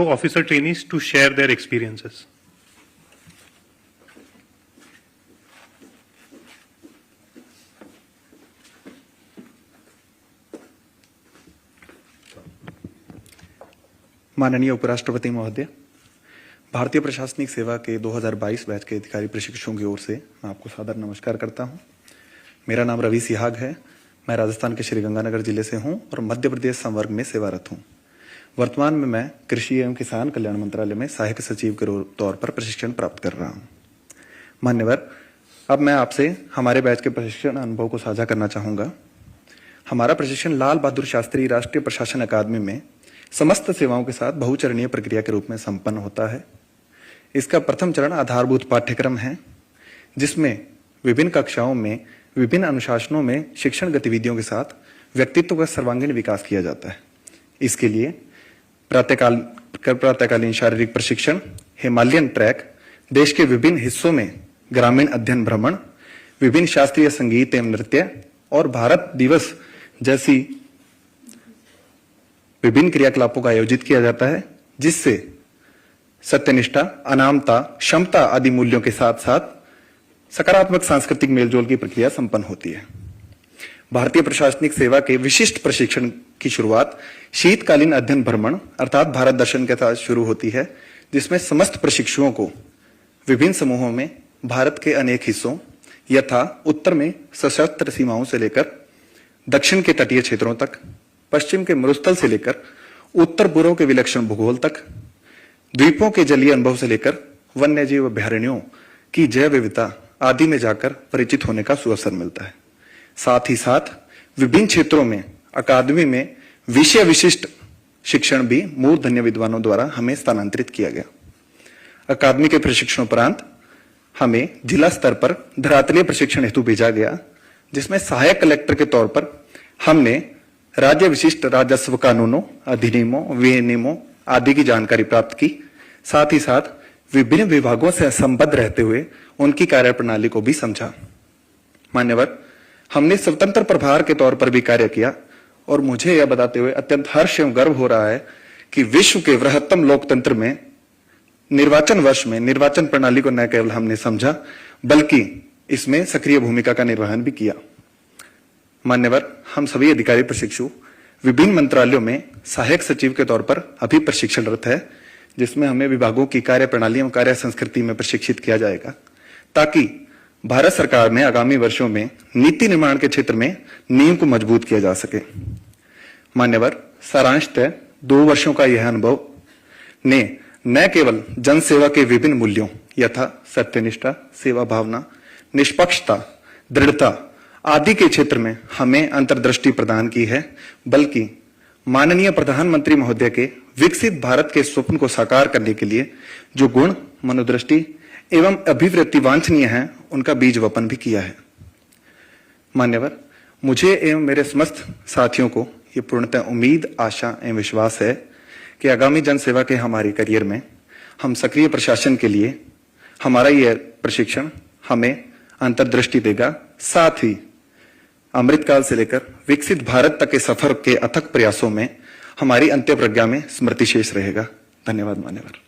officer trainees to share their experiences. माननीय उपराष्ट्रपति महोदय, भारतीय प्रशासनिक सेवा के 2022 बैच के अधिकारी प्रशिक्षुओं की ओर से मैं आपको सादर नमस्कार करता हूं। मेरा नाम रवि सिहाग है। मैं राजस्थान के श्रीगंगानगर जिले से हूं और मध्य प्रदेश संवर्ग में सेवारत हूं। वर्तमान में मैं कृषि एवं किसान कल्याण मंत्रालय में सहायक सचिव के तौर पर प्रशिक्षण प्राप्त कर रहा हूं। मान्यवर, अब मैं आपसे हमारे बैच के प्रशिक्षण अनुभव को साझा करना चाहूंगा। हमारा प्रशिक्षण लाल बहादुर शास्त्री राष्ट्रीय प्रशासन अकादमी में समस्त सेवाओं के साथ बहुचरणीय प्रक्रिया के रूप में संपन्न होता है। इसका प्रथम चरण आधारभूत पाठ्यक्रम है, जिसमें विभिन्न कक्षाओं में विभिन्न अनुशासनों में शिक्षण गतिविधियों के साथ व्यक्तित्व का सर्वांगीण विकास किया जाता है। इसके लिए प्रातःकालीन शारीरिक प्रशिक्षण, हिमालयन ट्रैक, देश के विभिन्न हिस्सों में ग्रामीण अध्ययन भ्रमण, विभिन्न शास्त्रीय संगीत एवं नृत्य और भारत दिवस जैसी विभिन्न क्रियाकलापों का आयोजित किया जाता है, जिससे सत्यनिष्ठा, अनामता, क्षमता आदि मूल्यों के साथ साथ सकारात्मक सांस्कृतिक मेलजोल की प्रक्रिया संपन्न होती है। भारतीय प्रशासनिक सेवा के विशिष्ट प्रशिक्षण की शुरुआत शीतकालीन अध्ययन भ्रमण अर्थात भारत दर्शन के साथ शुरू होती है, जिसमें समस्त प्रशिक्षुओं को विभिन्न समूहों में भारत के अनेक हिस्सों यथा उत्तर में सशस्त्र सीमाओं से लेकर दक्षिण के तटीय क्षेत्रों तक, पश्चिम के मरुस्थल से लेकर उत्तर पूर्व के विलक्षण भूगोल तक, द्वीपों के जलीय अनुभव से लेकर वन्यजीव अभयारण्यों की जैव विविधता आदि में जाकर परिचित होने का सुअवसर मिलता है। साथ ही साथ विभिन्न क्षेत्रों में अकादमी में विषय विशिष्ट शिक्षण भी मूर्धन्य विद्वानों द्वारा हमें स्थानांतरित किया गया। अकादमी के प्रशिक्षणोपरांत हमें जिला स्तर पर धरातलीय प्रशिक्षण हेतु भेजा गया, जिसमें सहायक कलेक्टर के तौर पर हमने राज्य विशिष्ट राजस्व कानूनों, अधिनियमों, विनियमों आदि की जानकारी प्राप्त की। साथ ही साथ विभिन्न विभागों से संबद्ध रहते हुए उनकी कार्यप्रणाली को भी समझा। मान्यवर, हमने स्वतंत्र प्रभार के तौर पर भी कार्य किया और मुझे यह बताते हुए अत्यंत हर्ष एवं गर्व हो रहा है कि विश्व के वृहत्तम लोकतंत्र में निर्वाचन वर्ष में निर्वाचन प्रणाली को न केवल हमने समझा, बल्कि इसमें सक्रिय भूमिका का निर्वहन भी किया। मान्यवर, हम सभी अधिकारी प्रशिक्षु विभिन्न मंत्रालयों में सहायक सचिव के तौर पर अभी प्रशिक्षणरत है, जिसमें हमें विभागों की कार्य प्रणाली एवं कार्य संस्कृति में प्रशिक्षित किया जाएगा, ताकि भारत सरकार में आगामी वर्षों में नीति निर्माण के क्षेत्र में नींव को मजबूत किया जा सके। मान्यवर, सारांशतः 2 वर्षों का यह अनुभव ने न केवल जन सेवा के विभिन्न मूल्यों यथा सत्यनिष्ठा, सेवा भावना, निष्पक्षता, दृढ़ता आदि के क्षेत्र में हमें अंतर्दृष्टि प्रदान की है, बल्कि माननीय प्रधानमंत्री महोदय के विकसित भारत के स्वप्न को साकार करने के लिए जो गुण, मनोदृष्टि एवं अभिवृत्ति वांछनीय है, उनका बीज वपन भी किया है। मान्यवर, मुझे एवं मेरे समस्त साथियों को ये पूर्णतः उम्मीद, आशा एवं विश्वास है कि आगामी जनसेवा के हमारे करियर में हम सक्रिय प्रशासन के लिए हमारा यह प्रशिक्षण हमें अंतर्दृष्टि देगा। साथ ही अमृतकाल से लेकर विकसित भारत तक के सफर के अथक प्रयासों में हमारी अंत्य प्रज्ञा में स्मृति शेष रहेगा। धन्यवाद मान्यवर।